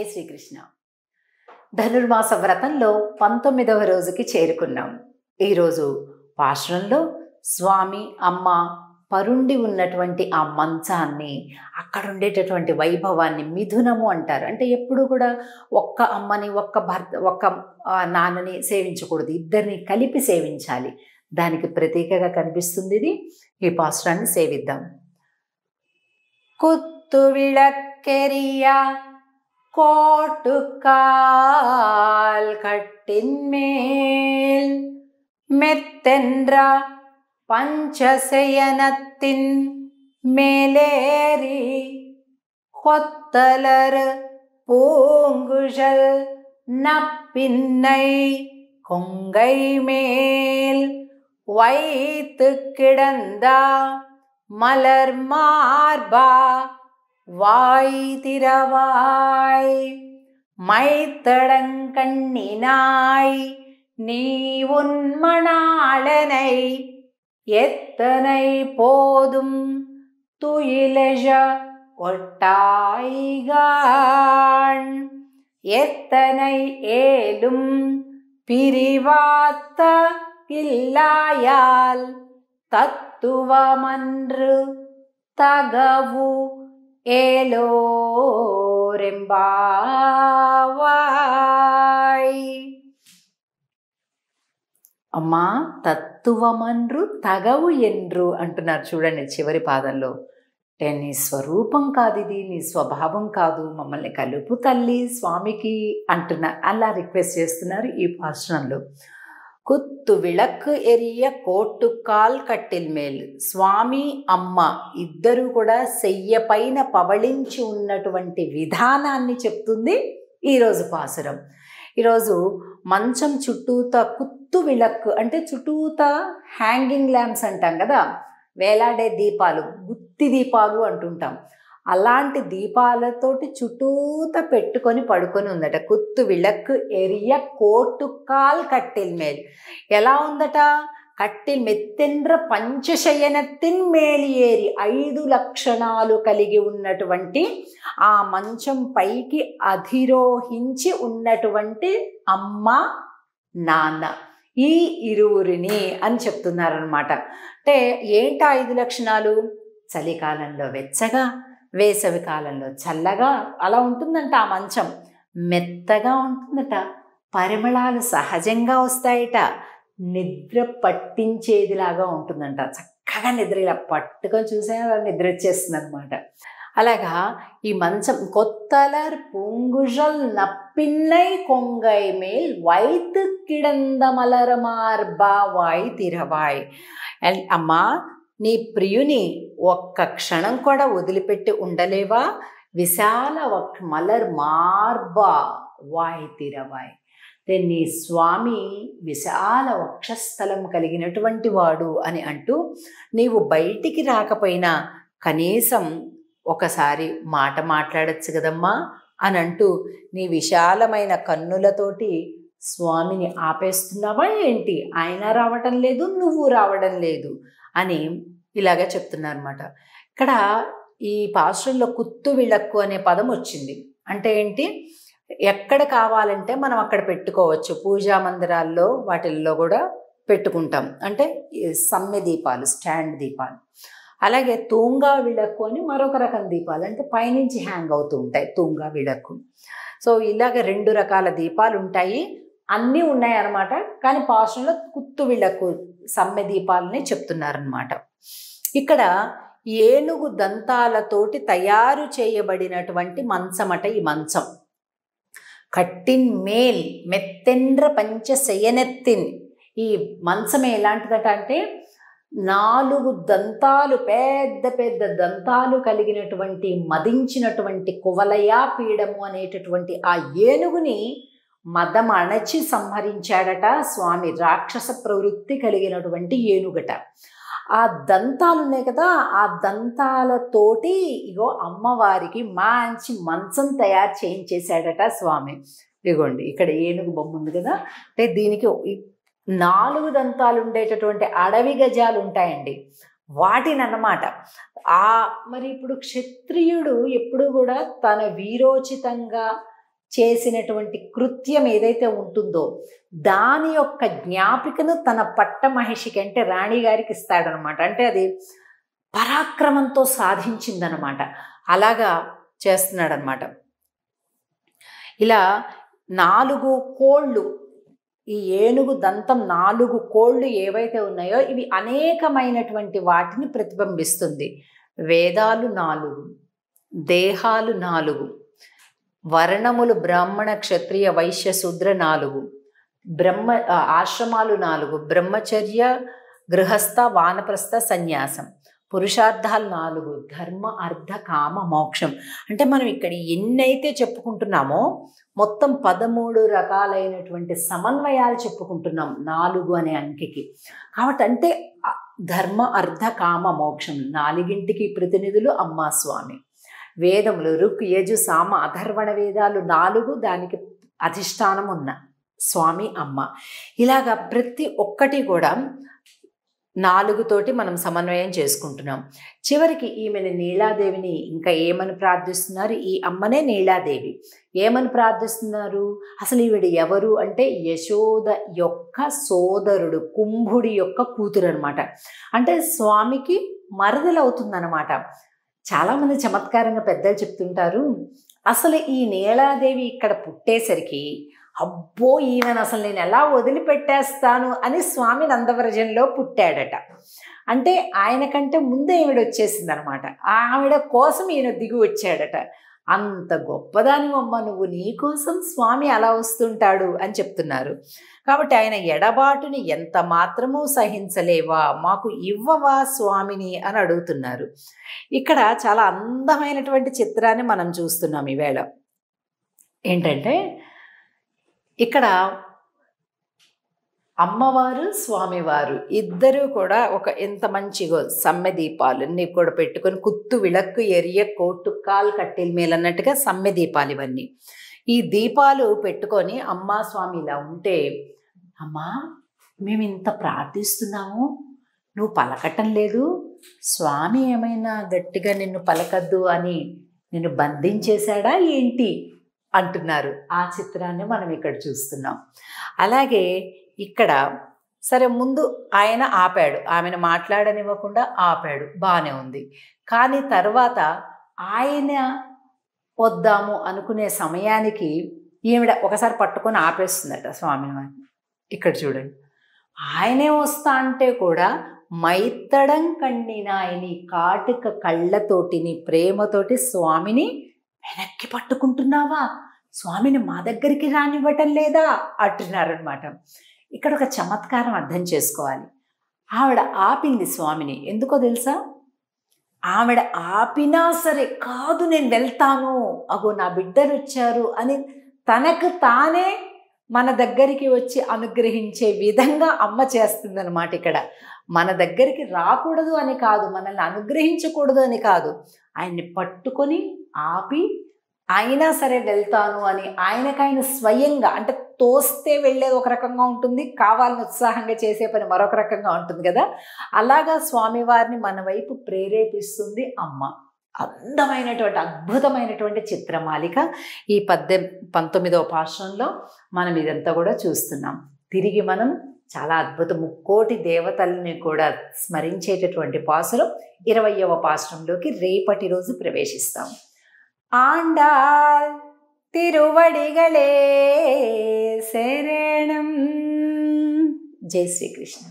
జై శ్రీకృష్ణ. ధనుర్మాస వ్రతంలో 19వ రోజుకి చేరుకున్నాం. ఈరోజు పాశ్రంలో స్వామి అమ్మ పరుండి ఉన్నటువంటి ఆ మంచాన్ని, అక్కడ ఉండేటటువంటి వైభవాన్ని మిథునము అంటారు. అంటే ఎప్పుడు కూడా ఒక్క అమ్మని, ఒక్క భర్త, ఒక్క నాన్నని సేవించకూడదు, ఇద్దరిని కలిపి సేవించాలి. దానికి ప్రతీకగా కనిపిస్తుంది ఇది. ఈ పాశ్రాన్ని సేవిద్దాం. కుత్తు విళక్కెరియ கோட்டுக்கால் கட்டின்மேல் மெத்தென்ற பஞ்சசயனத்தின் மேலேறி கொத்தலர் பூங்குழல் நப்பின்னை கொங்கை மேல் வைத்து கிடந்த மலர் மார்பா வாய் திறவாய் மைத்தடங்கண்ணினாய் நீ உன் மணாளனை எத்தனை போதும் துயிலெழ ஒட்டாய்கான் எத்தனை ஏலும் பிரிவாத்த இல்லாயால் தத்துவமன்று தகவு ఏలోరెంబావాయ్. అమ్మా తత్తువమన్రు తగవు ఎండ్రు అంటున్నారు చూడండి చివరి పాదంలో. అంటే నీ స్వరూపం కాదు ఇది, నీ స్వభావం కాదు, మమ్మల్ని కలుపు తల్లి స్వామికి అంటున్నారు. అలా రిక్వెస్ట్ చేస్తున్నారు ఈ పాశ్రంలో. కుత్తు విళక్కు ఎరియ కోట్టుకాల్ కట్టిల్ మేల్. స్వామి అమ్మ ఇద్దరు కూడా శయ్య పైన పవళించి ఉన్నటువంటి విధానాన్ని చెప్తుంది ఈరోజు పాసురం. ఈరోజు మంచం చుట్టూత కుత్తు విళక్కు అంటే చుట్టూత హ్యాంగింగ్ ల్యాంప్స్ అంటాం కదా, వేలాడే దీపాలు, గుత్తి దీపాలు అంటుంటాం. అలాంటి దీపాలతోటి చుట్టూత పెట్టుకొని పడుకొని ఉందట. కుత్తు విళక్కు ఎరియ కోట్టుకాల్ కట్టిల్ మేల్. ఎలా ఉందట? కట్టిల్ మెత్తెండ్ర పంచశయనత్తిన్ మేలి ఏరి, 5 లక్షణాలు కలిగి ఉన్నటువంటి ఆ మంచం పైకి అధిరోహించి ఉన్నటువంటి అమ్మ నాన్న, ఈ ఇరువురిని అని చెప్తున్నారనమాట. అంటే ఏంటా 5 లక్షణాలు? చలికాలంలో వెచ్చగా, వేసవి కాలంలో చల్లగా అలా ఉంటుందంట ఆ మంచం. మెత్తగా ఉంటుందట, పరిమళాలు సహజంగా వస్తాయట, నిద్ర పట్టించేదిలాగా ఉంటుందంట. చక్కగా నిద్ర ఇలా పట్టుకొని చూసే నిద్ర వచ్చేస్తుంది అనమాట. అలాగా ఈ మంచం కొత్తలర్ పూంగుజల్ నప్పిన్నై కొంగై మేల్ వైతు కిడంద మలర మార్బా వాయ్ తిరవాయ్. అండ్ అమ్మా, నీ ప్రియుని ఒక్క క్షణం కూడా వదిలిపెట్టి ఉండలేవా? విశాల మలర్ మార్బా వాయ్ తిరవాయ్. నీ స్వామి విశాల వక్షస్థలం కలిగినటువంటి వాడు అని అంటూ, నీవు బయటికి రాకపోయినా కనీసం ఒకసారి మాట మాట్లాడచ్చు కదమ్మా అని అంటూ నీ విశాలమైన కన్నులతోటి స్వామిని ఆపేస్తున్నావా ఏంటి? ఆయన రావటం లేదు, నువ్వు రావడం లేదు అని ఇలాగా చెప్తున్నారన్నమాట. ఇక్కడ ఈ పాశ్రంలో కుత్తు విళక్కు అనే పదం వచ్చింది. అంటే ఏంటి? ఎక్కడ కావాలంటే మనం అక్కడ పెట్టుకోవచ్చు. పూజా మందిరాల్లో వాటిల్లో కూడా పెట్టుకుంటాం. అంటే సమ్మె దీపాలు, స్టాండ్ దీపాలు. అలాగే తూంగా విళక్కు అని మరొక రకం దీపాలు, అంటే పైనుంచి హ్యాంగ్ అవుతూ ఉంటాయి, తూంగా విళక్కు. సో ఇలాగ 2 రకాల దీపాలు ఉంటాయి. అన్నీ ఉన్నాయి అన్నమాట. కానీ పాశ్రంలో కుత్తు విళక్కు సమ్మె దీపాలని చెప్తున్నారనమాట. ఇక్కడ ఏనుగు దంతాలతోటి తయారు చేయబడినటువంటి మంచమట ఈ మంచం. కట్టిన్ మేల్ మెత్తెండ్ర పంచశయనెత్తిన్. ఈ మంచం ఎలాంటిదట అంటే 4 దంతాలు, పెద్ద పెద్ద దంతాలు కలిగినటువంటి మదించినటువంటి కువలయా పీడము అనేటటువంటి ఆ ఏనుగుని మదం అణచి సంహరించాడట స్వామి. రాక్షస ప్రవృత్తి కలిగినటువంటి ఏనుగట. ఆ దంతాలు ఉన్నాయి కదా, ఆ దంతాలతోటి ఇగో అమ్మవారికి మంచి మంచం తయారు చేయించేశాడట స్వామి. ఇదిగోండి ఇక్కడ ఏనుగు బొమ్మ ఉంది కదా, అంటే దీనికి 4 దంతాలు ఉండేటటువంటి అడవి గజాలు ఉంటాయండి. వాటిని అన్నమాట. మరి ఇప్పుడు క్షత్రియుడు ఎప్పుడు కూడా తన వీరోచితంగా చేసినటువంటి కృత్యం ఏదైతే ఉంటుందో దాని యొక్క జ్ఞాపికను తన పట్టమహిషికి అంటే రాణి గారికి ఇస్తాడనమాట. అంటే అది పరాక్రమంతో సాధించిందనమాట. అలాగా చేస్తున్నాడనమాట. ఇలా 4 కోళ్ళు, ఈ ఏనుగు దంతం 4 కోళ్ళు ఏవైతే ఉన్నాయో ఇవి అనేకమైనటువంటి వాటిని ప్రతిబింబిస్తుంది. వేదాలు 4, దేహాలు 4, వర్ణములు బ్రాహ్మణ క్షత్రియ వైశ్య శూద్ర 4, ఆశ్రమాలు 4, బ్రహ్మచర్య గృహస్థ వానప్రస్థ సన్యాసం, పురుషార్థాలు 4, ధర్మ అర్థ కామ మోక్షం. అంటే మనం ఇక్కడ ఎన్నైతే చెప్పుకుంటున్నామో మొత్తం 13 రకాలైనటువంటి సమన్వయాలు చెప్పుకుంటున్నాం 4 అనే అంకెకి. కాబట్టి అంటే ధర్మ అర్థ కామ మోక్షం 4ంటికి ప్రతినిధులు అమ్మా స్వామి. వేదములు ఋక్ యజు సామ అథర్వణ వేదాలు 4, దానికి అధిష్టానం ఉన్న స్వామి అమ్మ. ఇలాగా ప్రతి ఒక్కటి కూడా 4 తోటి మనం సమన్వయం చేసుకుంటున్నాం. చివరికి ఈమెను నీలాదేవిని ఇంకా ఏమని ప్రార్థిస్తున్నారు? ఈ అమ్మనే నీలాదేవి. ఏమని ప్రార్థిస్తున్నారు? అసలు ఈవిడ ఎవరు అంటే యశోద యొక్క సోదరుడు, కుంభుడి యొక్క కూతురు అనమాట. అంటే స్వామికి మరదలవుతుందన్నమాట. చాలామంది చమత్కారంగా పెద్దలు చెప్తుంటారు, అసలు ఈ నీలాదేవి ఇక్కడ పుట్టేసరికి అబ్బో ఈమెను అసలు నేను ఎలా వదిలిపెట్టేస్తాను అని స్వామి నందవ్రజంలో పుట్టాడట. అంటే ఆయన కంటే ముందే ఈవిడ వచ్చేసింది అనమాట. ఆవిడ కోసం ఈయన దిగి వచ్చాడట. అంత గొప్పదానివమ్మ నువ్వు, నీ కోసం స్వామి అలా వస్తుంటాడు అని చెప్తున్నారు. కాబట్టి ఆయన ఎడబాటుని ఎంత మాత్రమూ సహించలేవా, మాకు ఇవ్వవా స్వామిని అని అడుగుతున్నారు. ఇక్కడ చాలా అందమైనటువంటి చిత్రాన్ని మనం చూస్తున్నాం ఈవేళ. ఏంటంటే ఇక్కడ అమ్మవారు స్వామివారు ఇద్దరూ కూడా ఒక ఎంత మంచిగా సమ్మె దీపాలు అన్నీ కూడా పెట్టుకొని కుత్తు విளக்கு ఎరియ కోటుకాల్ కట్టెల మేలన్నట్టుగా సమ్మె దీపాలు ఇవన్నీ. ఈ దీపాలు పెట్టుకొని అమ్మా స్వామి ఇలా ఉంటే, అమ్మా మేము ఇంత ప్రార్థిస్తున్నాము, నువ్వు పలకటం లేదు, స్వామి ఏమైనా గట్టిగా నిన్ను పలకద్దు అని నిన్ను బంధించేశాడా ఏంటి అంటున్నారు. ఆ చిత్రాన్ని మనం ఇక్కడ చూస్తున్నాం. అలాగే ఇక్కడ సరే ముందు ఆయన ఆపాడు, ఆమెను మాట్లాడనివ్వకుండా ఆపాడు, బాగానే ఉంది. కానీ తర్వాత ఆయన వద్దాము అనుకునే సమయానికి ఈవిడ ఒకసారి పట్టుకొని ఆపేస్తుందట స్వామిని వారిని. ఇక్కడ చూడండి, ఆయనే వస్తా అంటే కూడా మైత్తడం కండినాయని కాటుక కళ్ళతోటిని ప్రేమతోటి స్వామిని వెనక్కి పట్టుకుంటున్నావా, స్వామిని మా దగ్గరికి రానివ్వటం లేదా అంటున్నారనమాట. ఇక్కడ ఒక చమత్కారం అర్థం చేసుకోవాలి. ఆవిడ ఆపింది స్వామిని, ఎందుకో తెలుసా? ఆవిడ ఆపినా సరే కాదు నేను వెళ్తాను, అగో నా బిడ్డలు వచ్చారు అని తనకు తానే మన దగ్గరికి వచ్చి అనుగ్రహించే విధంగా అమ్మ చేస్తుందన్నమాట. ఇక్కడ మన దగ్గరికి రాకూడదు అని కాదు, మనల్ని అనుగ్రహించకూడదు అని కాదు, ఆయన్ని పట్టుకొని ఆపి అయినా సరే వెళ్తాను అని ఆయనకైనా స్వయంగా, అంటే తోస్తే వెళ్ళేది ఒక రకంగా ఉంటుంది, కావాలని ఉత్సాహంగా చేసే పని మరొక రకంగా ఉంటుంది కదా. అలాగా స్వామివారిని మన వైపు ప్రేరేపిస్తుంది అమ్మ. అందమైనటువంటి అద్భుతమైనటువంటి చిత్రమాలిక ఈ 19వ పాశ్రంలో మనం ఇదంతా కూడా చూస్తున్నాం. తిరిగి మనం చాలా అద్భుత ముక్కోటి దేవతల్ని కూడా స్మరించేటటువంటి పాసురం 20వ పాశ్రంలోకి రేపటి రోజు ప్రవేశిస్తాం. ఆండాల్ తిరువడిగలే శరణం. జై శ్రీకృష్ణ.